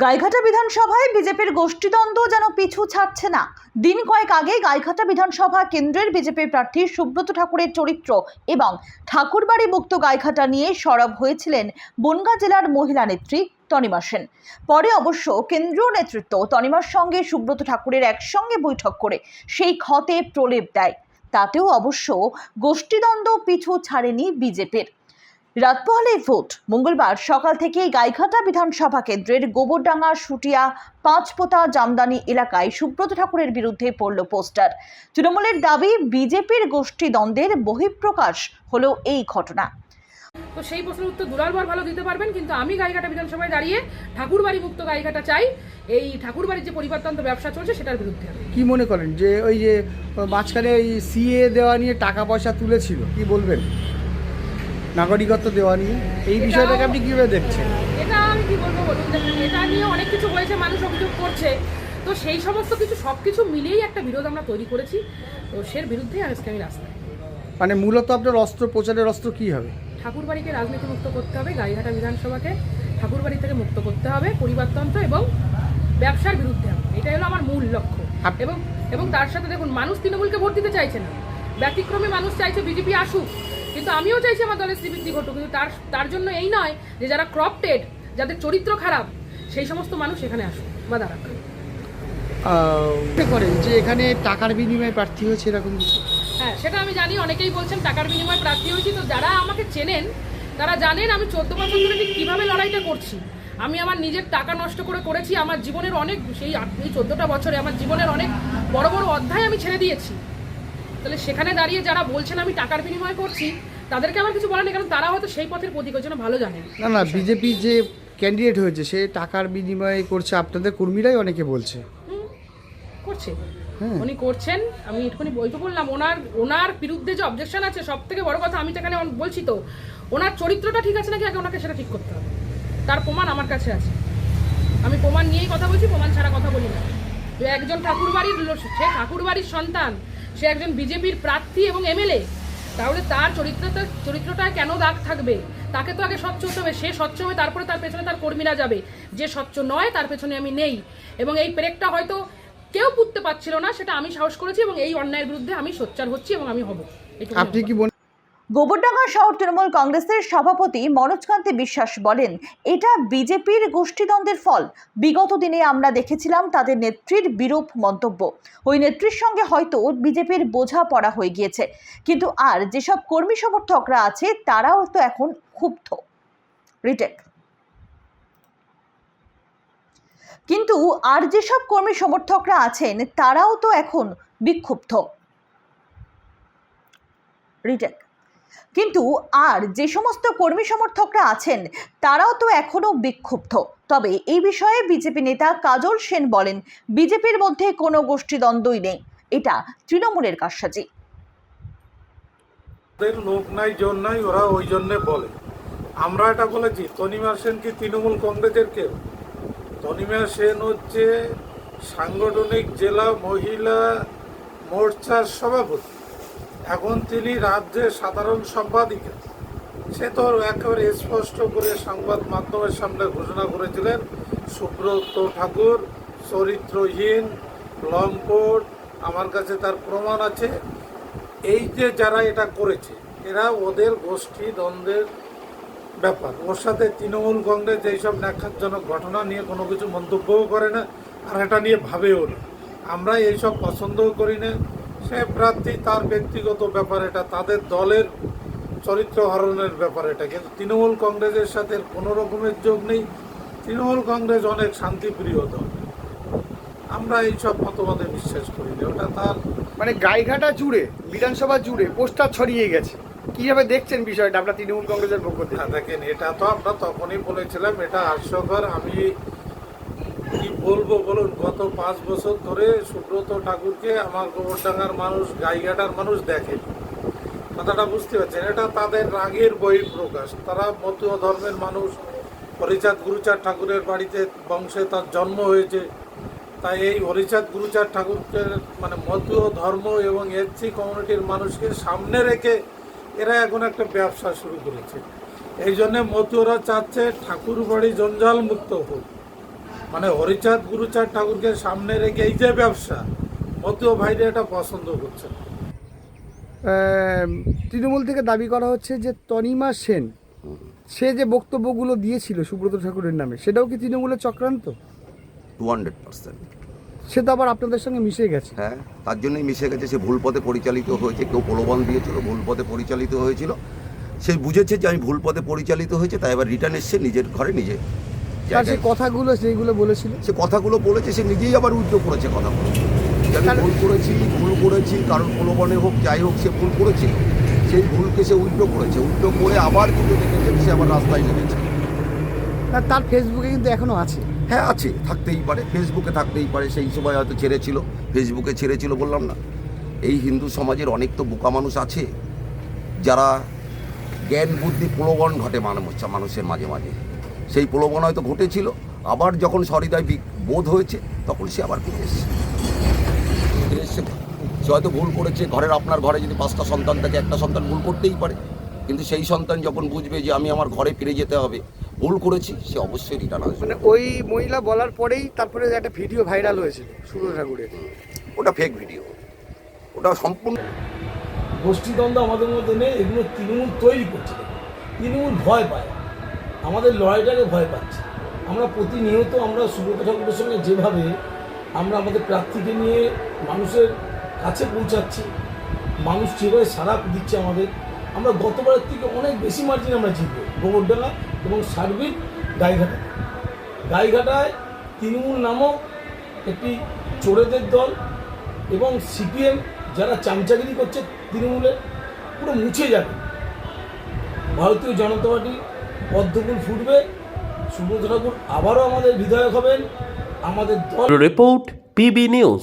গাইঘাটা বিধানসভায় বিজেপির গোষ্ঠীদ্বন্দ্ব যেন পিছু ছাড়ছে না। দিন কয়েক আগে গাইঘাটা বিধানসভা কেন্দ্রের বিজেপি প্রার্থী সুব্রত ঠাকুরের চরিত্র এবং ঠাকুরবাড়ি মুক্ত গাইঘাটা নিয়ে সরব হয়েছিলেন বনগাঁ জেলার মহিলা নেত্রী তনিমা সেন। পরে অবশ্য কেন্দ্রীয় নেতৃত্ব তনিমার সঙ্গে সুব্রত ঠাকুরের একসঙ্গে বৈঠক করে সেই ক্ষতে প্রলেপ দেয়। তাতেও অবশ্য গোষ্ঠীদ্বন্দ্ব পিছু ছাড়েনি বিজেপির। রাত পোহালে ভোট। মঙ্গলবার সকাল থেকেই গাইঘাটা বিধানসভা কেন্দ্রের গোবরডাঙ্গা সুটিয়া পাঁচপোতা জামদানি এলাকায় সুব্রত ঠাকুরের বিরুদ্ধে পড়ল পোস্টার। তৃণমূলের দাবি বিজেপির গোষ্ঠীদ্বন্দ্বের বহিঃপ্রকাশ হলো এই ঘটনা। তো সেই প্রশ্নের উত্তর দুলালবার ভালো দিতে পারবেন, কিন্তু আমি গাইঘাটা বিধানসভায় দাঁড়িয়ে ঠাকুরবাড়ি মুক্ত গাইঘাটা চাই। এই ঠাকুরবাড়ির যে পরিবারতন্ত্র ব্যবসা চলছে সেটার বিরুদ্ধে। কি মনে করেন যে ওই যে মাঝখানে ওই সিএ দেওয়া নিয়ে টাকা পয়সা তুলেছিল, কি বলবেন? নাগরিকত্ব দেওয়া নিয়ে এই বিষয়টাকে আপনি কিভাবে দেখছেন? এটা আমি কি বলবো বলুন, এটা নিয়ে অনেক কিছু হয়েছে, মানুষ অভিযোগ করছে। তো সেই সমস্ত কিছু সবকিছু মিলিয়েই একটা বিরোধ আমরা তৈরি করেছি। তো সের বিরুদ্ধেই আজকে আমি রাস্তায়। মানে মূলত আপনার অস্ত্র, প্রচারের অস্ত্র কি হবে? ঠাকুরবাড়িকে রাজনীতি মুক্ত করতে হবে, গাইঘাটা বিধানসভাকে ঠাকুরবাড়ি থেকে মুক্ত করতে হবে, পরিবারতন্ত্র এবং ব্যবসার বিরুদ্ধে হবে। এটাই হলো আমার মূল লক্ষ্য। এবং তার সাথে দেখুন, মানুষ তৃণমূলকে ভোট দিতে চাইছে না, ব্যতিক্রমে মানুষ চাইছে বিজেপি আসুক। কিন্তু আমিও চাইছি আমার দলের শ্রীবৃদ্ধি ঘটুক, কিন্তু তার জন্য এই নয় যে যারা ক্রপটেড, যাদের চরিত্র খারাপ, সেই সমস্ত মানুষ এখানে আসুক বা দাঁড়াক। করেন যে এখানে টাকার বিনিময়ে প্রার্থী হয়েছে এরকম কিছু? হ্যাঁ, সেটা আমি জানি। অনেকেই বলছেন টাকার বিনিময়ে প্রার্থী হয়েছি। তো যারা আমাকে চেনেন তারা জানেন আমি 14 বছর ধরে ঠিক কীভাবে লড়াইটা করছি। আমি আমার নিজের টাকা নষ্ট করেছি। আমার জীবনের অনেক, এই 14টা বছরে আমার জীবনের অনেক বড় বড় অধ্যায় আমি ছেড়ে দিয়েছি। তাহলে সেখানে দাঁড়িয়ে যারা বলছেন আমি টাকার বিনিময় করছি, তাদেরকে আমার কিছু বলার নেই, কারণ তারা হয়তো সেই পথের প্রতীকের জন্য ভালো জানেন। না, বিজেপি যে ক্যান্ডিডেট হয়েছে সে টাকার বিনিময়ে করছে, আপনাদের কর্মীরাই অনেকে বলছে। করছে, উনি করছেন। আমি এটুকুনি বলতে বললাম, ওনার বিরুদ্ধে যে অবজেকশন আছে, সব থেকে বড় কথা আমি সেখানে বলছি, তো ওনার চরিত্রটা ঠিক আছে নাকি আগে ওনাকে সেটা ঠিক করতে হবে। তার প্রমাণ আমার কাছে আছে, আমি প্রমাণ নিয়েই কথা বলছি, প্রমাণ ছাড়া কথা বলি না। যে একজন ঠাকুরবাড়ির সন্তান, সে একজন বিজেপির প্রার্থী এবং এমএলএ, তাহলে তার চরিত্রটা কেন দাগ থাকবে? তাকে তো আগে স্বচ্ছ হতে হবে। সে স্বচ্ছ হয়ে তারপরে তার পেছনে তার কর্মীরা যাবে। যে স্বচ্ছ নয় তার পেছনে আমি নেই। এবং এই পেরেকটা হয়তো কেউ পুঁততে পারছিল না, সেটা আমি সাহস করেছি এবং এই অন্যায়ের বিরুদ্ধে আমি সোচ্চার হচ্ছি এবং আমি হব। আপনি কি গোবরডাঙ্গা শহর তৃণমূল কংগ্রেসের সভাপতি মনোজকান্তি বিশ্বাস বলেন, এটা বিজেপির গোষ্ঠীদ্বন্দ্বের ফল। বিগত দিনে আমরা দেখেছিলাম তাদের নেত্রীর বিরূপ মন্তব্য। ওই নেত্রীর সঙ্গে হয়তো বিজেপির বোঝা পড়া হয়ে গিয়েছে, কিন্তু আর যেসব কর্মী সমর্থকরা আছে তারাও তো এখন ক্ষুব্ধ। রিটেক। কিন্তু আর যেসব কর্মী সমর্থকরা আছেন তারাও তো এখন বিক্ষুব্ধ। রিটেক। কিন্তু আর যে সমস্ত কর্মী সমর্থকরা আছেন তারাও তো এখনো বিক্ষুব্ধ। তবে এই বিষয়ে বিজেপি নেতা কাজল সেন বলেন, বিজেপির মধ্যে কোনো গোষ্ঠীদ্বন্দ্বই নেই, এটা তৃণমূলের কারসাজি। লোক নাই, জন নাই, ওরা ওই জন্য বলে। আমরা এটা বলেছি, তনিমা সেন কি তৃণমূল কংগ্রেসের কেউ? তনিমা সেন হচ্ছে সাংগঠনিক জেলা মহিলা মোর্চার সভাপতি। এখন তিনি রাজ্যের সাধারণ সম্পাদিকা। সে তো একেবারে স্পষ্ট করে সংবাদ মাধ্যমের সামনে ঘোষণা করেছিলেন, সুব্রত ঠাকুর চরিত্রহীন, লম্পট। আমার কাছে তার প্রমাণ আছে। এই যে যারা এটা করেছে, এরা ওদের গোষ্ঠী দ্বন্দ্বের ব্যাপার। ওর সাথে তৃণমূল কংগ্রেস এইসব ন্যাক্কারজনক ঘটনা নিয়ে কোনো কিছু মন্তব্যও করে না, আর এটা নিয়ে ভাবেও না। আমরা এইসব পছন্দও করি না। সে প্রার্থী, তার ব্যক্তিগত ব্যাপার, এটা তাদের দলের চরিত্র হরণের ব্যাপার এটা। কিন্তু তৃণমূল কংগ্রেসের সাথে কোনো রকমের যোগ নেই। তৃণমূল কংগ্রেস অনেক শান্তিপ্রিয় দল। আমরা এইসব মতবাদে বিশ্বাস করি না। ওটা তার মানে গাইঘাটা জুড়ে, বিধানসভা জুড়ে পোস্টার ছড়িয়ে গেছে। কিভাবে দেখছেন বিষয়টা আপনার তৃণমূল কংগ্রেসের পক্ষ থেকে? দেখেন, এটা তো আমরা তখনই বলেছিলাম, এটা হাস্যকর। আমি কি বলবো বলুন, গত 5 বছর ধরে সুব্রত ঠাকুরকে আমার গোবরডাঙ্গার মানুষ, গাইঘাটার মানুষ দেখে। কথাটা বুঝতে পারছেন? এটা তাদের রাগের বহিঃপ্রকাশ। তারা মতুয়া ধর্মের মানুষ। হরিচাঁদ গুরুচাঁদ ঠাকুরের বাড়িতে বংশে তার জন্ম হয়েছে। তাই এই হরিচাঁদ গুরুচাঁদ ঠাকুরকে মানে মতুয়া ধর্ম এবং এসসি কমিউনিটির মানুষকে সামনে রেখে এরা এখন একটা ব্যবসা শুরু করেছে। এই জন্যে মতুয়ারা চাচ্ছে ঠাকুর বাড়ি জঞ্জাল মুক্ত হোক। মানে হরিচাঁদ গুরুচাঁদ ঠাকুরকে সামনে রেখে এই যে ব্যবসা, মতীয় ভাইরা এটা পছন্দ করছে না। তৃণমূল থেকে দাবি করা হচ্ছে যে তনিমা সেন সে যে বক্তব্যগুলো দিয়েছিল সুব্রত ঠাকুরের নামে, সেটাও কি তৃণমূলের চক্রান্ত? 200%। সে তো আবার আপনাদের সঙ্গে মিশে গেছে। হ্যাঁ, তার জন্যই মিশে গেছে। সে ভুল পথে পরিচালিত হয়েছে, কেউ প্রলোভন দিয়েছিল, ভুল পথে পরিচালিত হয়েছিল। সে বুঝেছে যে আমি ভুল পথে পরিচালিত হয়েছে, তাই এবার রিটার্ন এসছে নিজের ঘরে নিজে তার সেই কথাগুলো যেগুলো বলেছিল, সে কথাগুলো বলেছে, সে নিজেই আবার উদ্যোগ করেছে কথাগুলো যে আমি ভুল করেছি কারণ প্রলোভনে হোক যাই হোক সে ভুল করেছিল। সেই ভুলকে সে উদ্যোগ করেছে, উদ্যোগ করে আবার কিন্তু দেখেছেন সে আবার রাস্তায় নেমেছে। তার ফেসবুকে কিন্তু এখনো আছে। হ্যাঁ আছে, থাকতেই পারে, ফেসবুকে থাকতেই পারে। সেই সময় হয়তো ছেড়েছিল, ফেসবুকে ছেড়েছিল, বললাম না। এই হিন্দু সমাজের অনেক তো বোকা মানুষ আছে যারা জ্ঞান বুদ্ধি প্রলোভন ঘটে মানুষের মাঝে মাঝে। সেই প্রলোভন হয়তো ঘটেছিল, আবার যখন সহৃদয় বোধ হয়েছে তখন সে আবার ফিরে এসছে। সে হয়তো ভুল করেছে। আপনার ঘরে যদি 5টা সন্তান থাকে, একটা সন্তান ভুল করতেই পারে, কিন্তু সেই সন্তান যখন বুঝবে যে আমি আমার ঘরে ফিরে যেতে হবে, ভুল করেছি, সে অবশ্যই রিটার্ন আসবে। মানে ওই মহিলা বলার পরেই তারপরে একটা ভিডিও ভাইরাল হয়েছিল সুব্রত ঠাকুরের। ওটা ফেক ভিডিও, ওটা সম্পূর্ণ গোষ্ঠীদ্বন্দ্ব আমাদের মধ্যে নেই, এগুলো তৃণমূল তৈরি করছে। তৃণমূল ভয় পায়, আমাদের লড়াইটাকে ভয় পাচ্ছে। আমরা প্রতিনিয়ত আমরা সুব্রত ঠাকুরের সঙ্গে যেভাবে আমরা আমাদের প্রার্থীকে নিয়ে মানুষের কাছে পৌঁছাচ্ছি, মানুষ যেভাবে সাড়া দিচ্ছে আমাদের, আমরা গতবারের থেকে অনেক বেশি মার্জিন আমরা জিতবো গোবরডাঙ্গা এবং সার্বিক গাইঘাটায় তৃণমূল নামক একটি চোরেদের দল এবং সিপিএম যারা চামচাগিরি করছে তৃণমূলে পুরো মুছে যাবে। ভারতীয় জনতা পার্টি পদ্মফুল ফুটবে, সুব্রত ঠাকুর আবারও আমাদের বিধায়ক হবেন। আমাদের দল রিপোর্ট পিবি নিউজ।